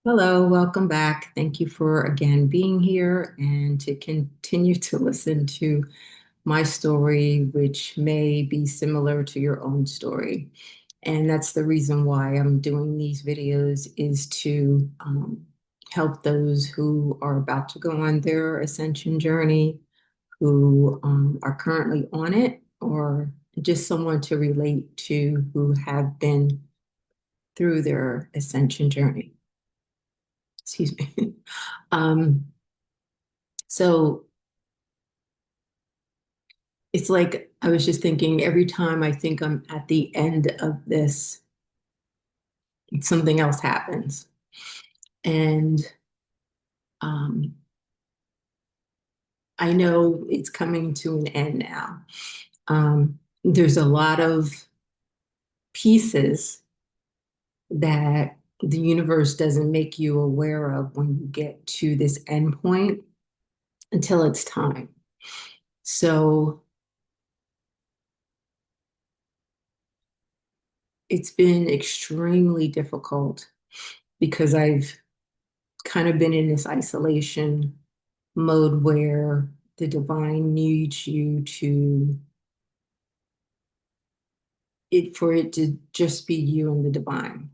Hello, welcome back. Thank you for again being here and to continue to listen to my story, which may be similar to your own story. And that's the reason why I'm doing these videos is to help those who are about to go on their ascension journey, who are currently on it, or just someone to relate to who have been through their ascension journey. Excuse me. Um, so it's like I was just thinking every time I think I'm at the end of this, something else happens. And um, I know it's coming to an end now. There's a lot of pieces that the universe doesn't make you aware of when you get to this end point until it's time. So it's been extremely difficult because I've kind of been in this isolation mode where the divine needs you to it for it to just be you and the divine.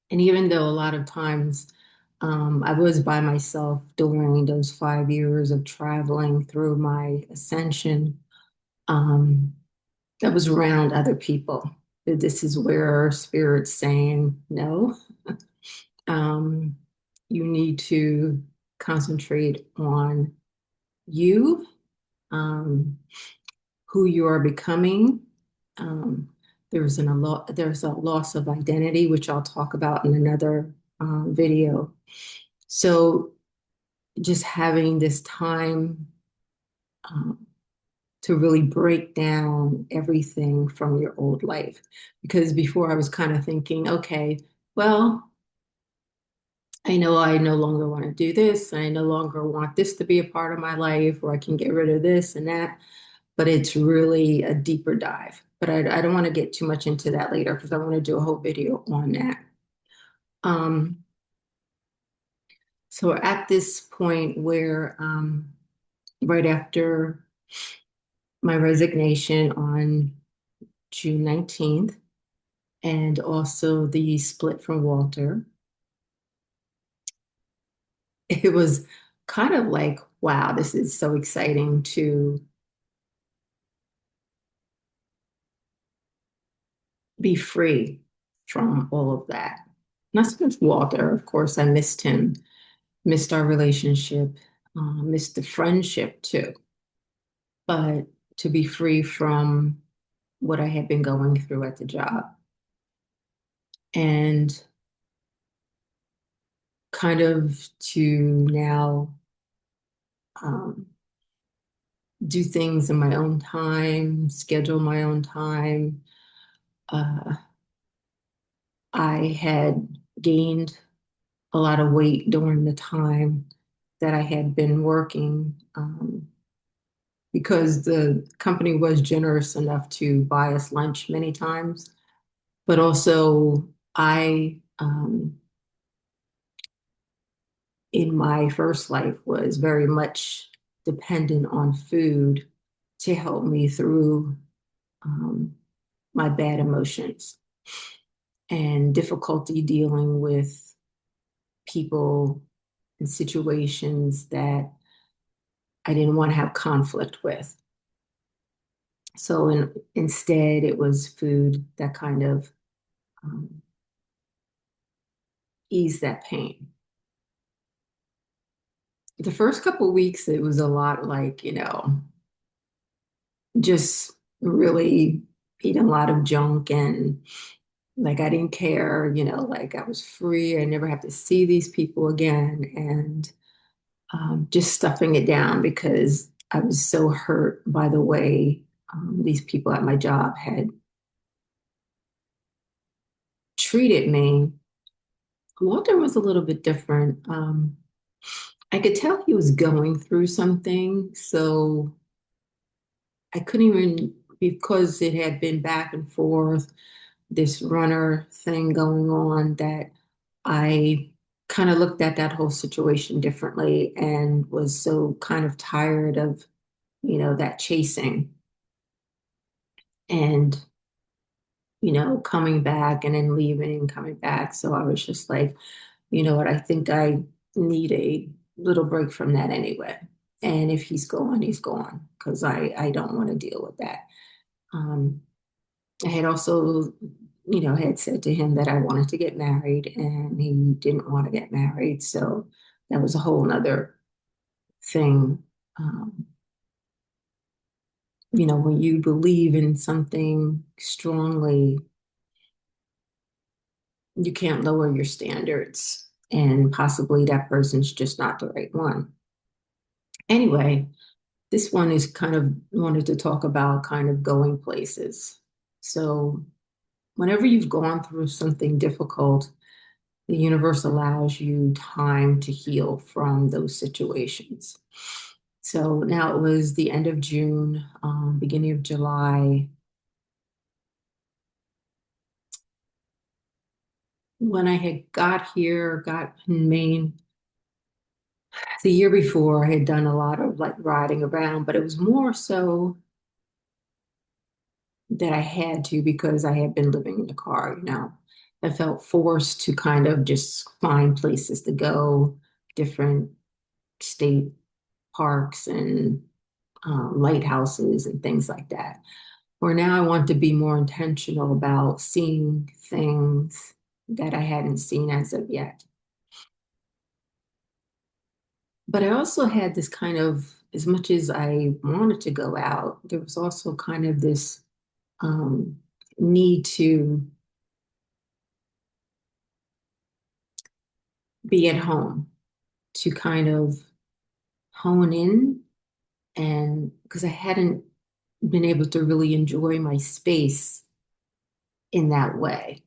And even though a lot of times I was by myself during those 5 years of traveling through my ascension, um, I was around other people. This is where spirit's saying, no, um, you need to concentrate on you, um, who you are becoming. Um, there's a loss of identity, which I'll talk about in another video. So just having this time um, to really break down everything from your old life. Because before I was kind of thinking, okay, well, I know I no longer want to do this. I no longer want this to be a part of my life, or I can get rid of this and that. But it's really a deeper dive. But I don't want to get too much into that later because I want to do a whole video on that. Um, so at this point where right after my resignation on June 19th, and also the split from Walter, it was kind of like, wow, this is so exciting to be free from all of that. Not so much Walter, of course, I missed him, missed our relationship, missed the friendship too. But to be free from what I had been going through at the job and kind of to now um, do things in my own time, schedule my own time. Uh, I had gained a lot of weight during the time that I had been working because the company was generous enough to buy us lunch many times. But also, in my first life, was very much dependent on food to help me through um, my bad emotions and difficulty dealing with people and situations that I didn't want to have conflict with. So instead, it was food that kind of um, eased that pain. The first couple of weeks, it was a lot like, just really eating a lot of junk and like I didn't care, like I was free. I never have to see these people again. And just stuffing it down because I was so hurt by the way these people at my job had treated me. Walter was a little bit different. I could tell he was going through something. So I couldn't even, because it had been back and forth, this runner thing going on that I kind of looked at that whole situation differently and was so kind of tired of, that chasing and, coming back and then leaving and coming back. So I was just like, you know what, I think I need a little break from that anyway. And if he's gone, he's gone because I don't want to deal with that. Um, I had also, had said to him that I wanted to get married and he didn't want to get married. So that was a whole nother thing. Um, when you believe in something strongly, you can't lower your standards, and possibly that person's just not the right one. Anyway, this one is kind of wanted to talk about kind of going places. So, whenever you've gone through something difficult, the universe allows you time to heal from those situations. So now it was the end of June, beginning of July. When I had got in Maine, the year before, I had done a lot of like riding around, but it was more so that I had to because I had been living in the car. I felt forced to kind of just find places to go, different state parks and lighthouses and things like that. Where now I want to be more intentional about seeing things that I hadn't seen as of yet. But I also had this kind of, as much as I wanted to go out, there was also kind of this um, need to be at home, to kind of hone in. And because I hadn't been able to really enjoy my space in that way.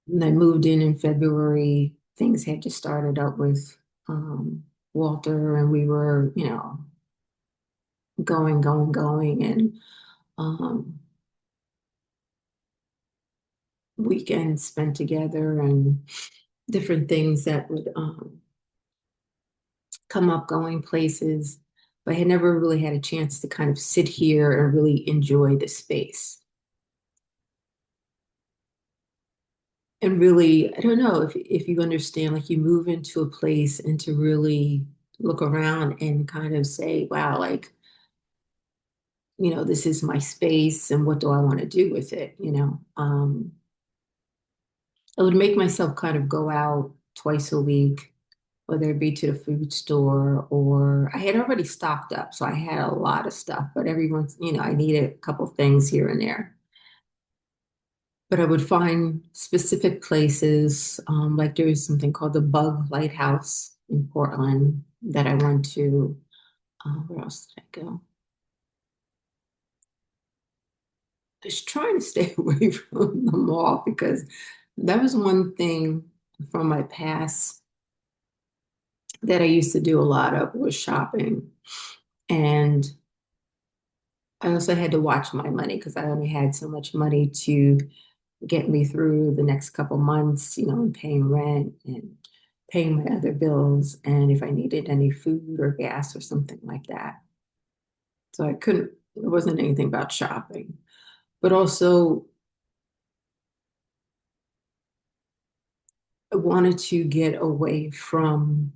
When I moved in February, things had just started up with um, Walter, and we were, going, going, going, and um, weekends spent together and different things that would come up, going places. But I had never really had a chance to kind of sit here and really enjoy the space. And really, I don't know if you understand, like you move into a place and to really look around and kind of say, wow, like, this is my space and what do I want to do with it? I would make myself kind of go out twice a week, whether it be to the food store or I had already stocked up. So I had a lot of stuff, but every once, I needed a couple things here and there. But I would find specific places, like there is something called the Bug Lighthouse in Portland that I went to. Where else did I go? Just trying to stay away from the mall because that was one thing from my past that I used to do a lot of was shopping. And I also had to watch my money because I only had so much money to get me through the next couple months, and paying rent and paying my other bills and if I needed any food or gas or something like that. So I couldn't, it wasn't anything about shopping, but also I wanted to get away from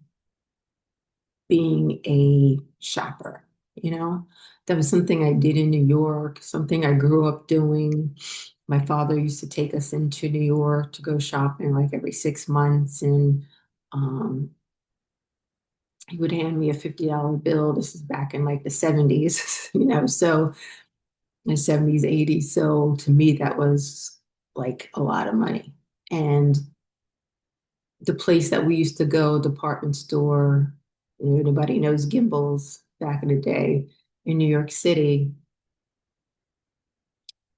being a shopper, you know? That was something I did in New York, something I grew up doing. My father used to take us into New York to go shopping like every 6 months, and um, he would hand me a $50 bill. This is back in like the 70s, so in the 70s, 80s. So to me, that was like a lot of money. And the place that we used to go, department store, anybody knows Gimbals back in the day in New York City,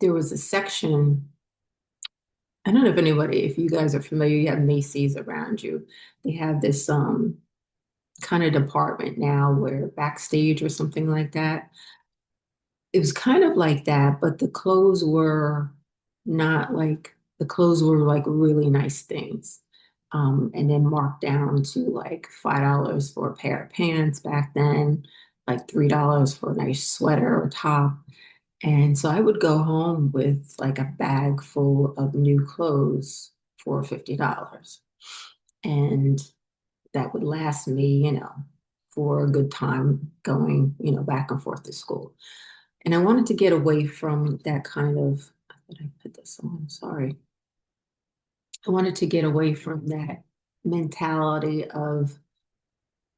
there was a section. I don't know if you guys are familiar, you have Macy's around you. They have this kind of department now where backstage or something like that. It was kind of like that, but the clothes were not like the clothes were like really nice things. and then marked down to like $5 for a pair of pants back then, like $3 for a nice sweater or top. And so I would go home with like a bag full of new clothes for $50. And that would last me, for a good time going, back and forth to school. And I wanted to get away from that kind of, did I put this on? Sorry. I wanted to get away from that mentality of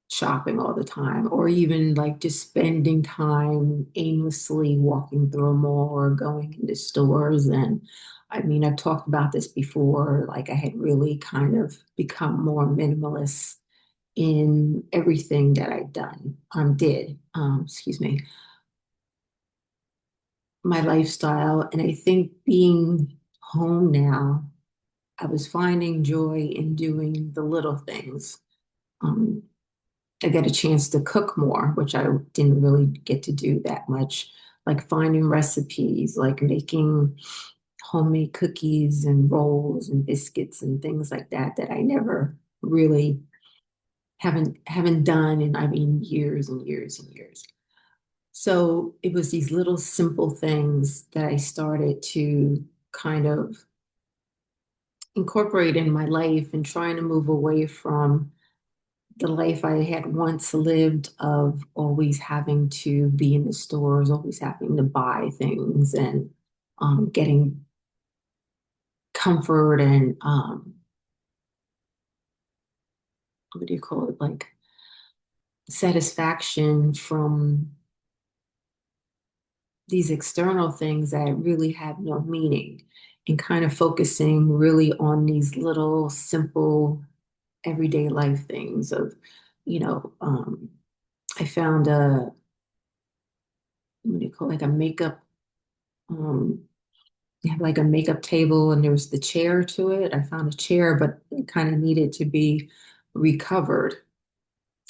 shopping all the time, or even like just spending time aimlessly walking through a mall or going into stores. And I mean, I've talked about this before, like I had really kind of become more minimalist in everything that I'd excuse me, my lifestyle. And I think being home now, I was finding joy in doing the little things. Um, I got a chance to cook more, which I didn't really get to do that much, like finding recipes, like making homemade cookies and rolls and biscuits and things like that that I never really haven't done in, I mean, years and years and years. So it was these little simple things that I started to kind of incorporate in my life and trying to move away from the life I had once lived of always having to be in the stores, always having to buy things and getting comfort and what do you call it? Like satisfaction from these external things that really have no meaning, and kind of focusing really on these little simple everyday life things of, you know, um, I found what do you call it? Like a makeup, um, you have like a makeup table and there was the chair to it. I found a chair, but it kind of needed to be recovered.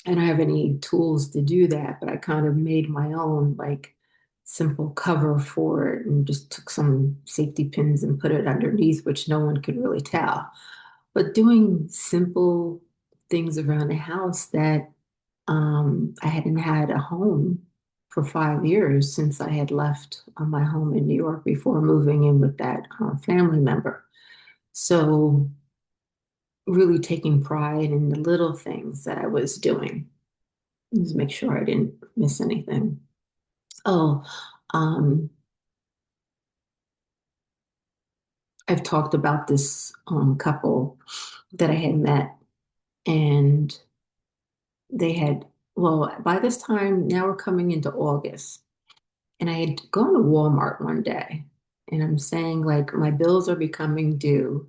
I don't have any tools to do that, but I kind of made my own like simple cover for it and just took some safety pins and put it underneath, which no one could really tell. But doing simple things around the house that I hadn't had a home for 5 years since I had left my home in New York before moving in with that family member. So really taking pride in the little things that I was doing. Just make sure I didn't miss anything. Oh, um, I've talked about this couple that I had met, and they had, well, by this time, now we're coming into August, and I had gone to Walmart one day, and I'm saying, like, my bills are becoming due,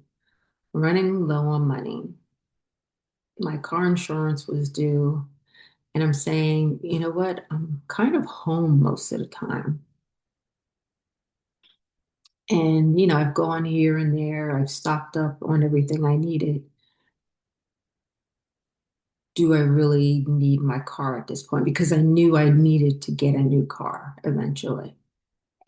running low on money. My car insurance was due, and I'm saying, you know what? I'm kind of home most of the time. And, I've gone here and there, I've stocked up on everything I needed. Do I really need my car at this point? Because I knew I needed to get a new car eventually.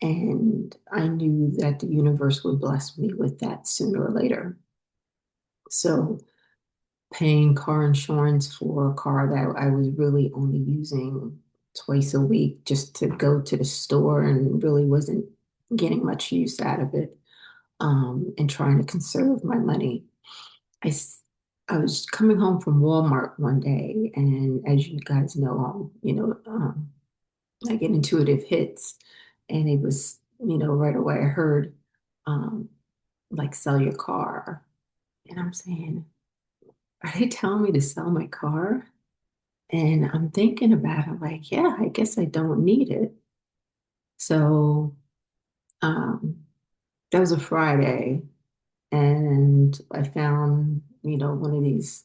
And I knew that the universe would bless me with that sooner or later. So paying car insurance for a car that I was really only using twice a week just to go to the store and really wasn't getting much use out of it, and trying to conserve my money. I, s- I was coming home from Walmart one day, and as you guys know, I get intuitive hits, and it was, right away I heard, um, like, sell your car. And I'm saying, are they telling me to sell my car? And I'm thinking about it, like, yeah, I guess I don't need it. So um, that was a Friday, and I found, one of these.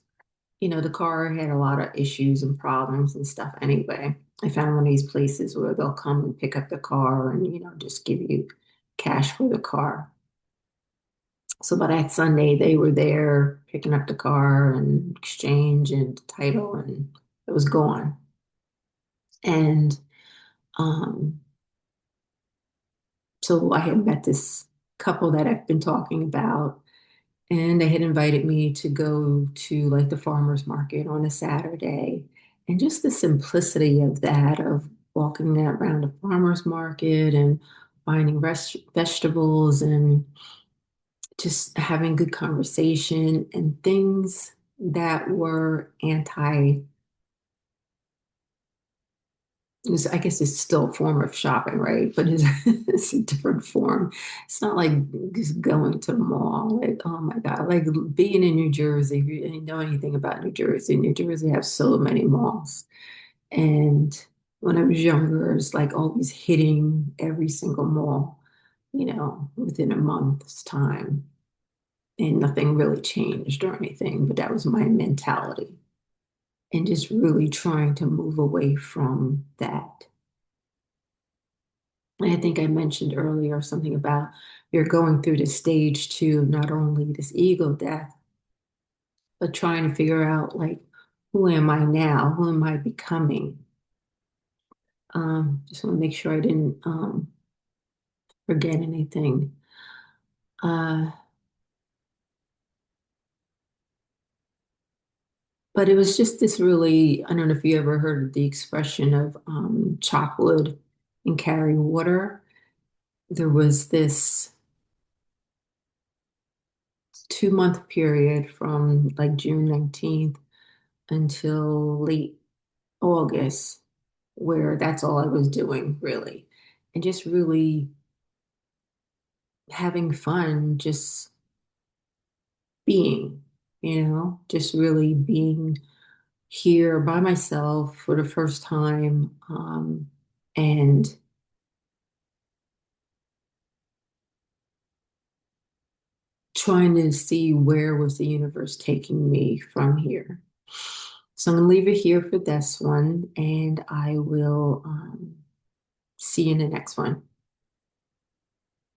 The car had a lot of issues and problems and stuff anyway. I found one of these places where they'll come and pick up the car and, just give you cash for the car. So by that Sunday, they were there picking up the car and exchange and title, and it was gone. And um, so I had met this couple that I've been talking about, And they had invited me to go to like the farmer's market on a Saturday. And just the simplicity of that, of walking that around the farmer's market and finding vegetables and just having good conversation and things that were I guess it's still a form of shopping, right? But it's a different form. It's not like just going to the mall. Like, oh my God, like being in New Jersey, if you know anything about New Jersey has so many malls. And when I was younger, it's like always hitting every single mall, within a month's time. And nothing really changed or anything, but that was my mentality. And just really trying to move away from that. And I think I mentioned earlier something about you're going through the stage two of not only this ego death, but trying to figure out like, who am I now? Who am I becoming? Just want to make sure I didn't forget anything. Uh, but it was just this really, I don't know if you ever heard of the expression of chop wood and carry water. There was this 2 month period from like June 19th until late August, where that's all I was doing really. And just really having fun, just being, just really being here by myself for the first time. And trying to see where was the universe taking me from here. So I'm going to leave it here for this one, and I will see you in the next one.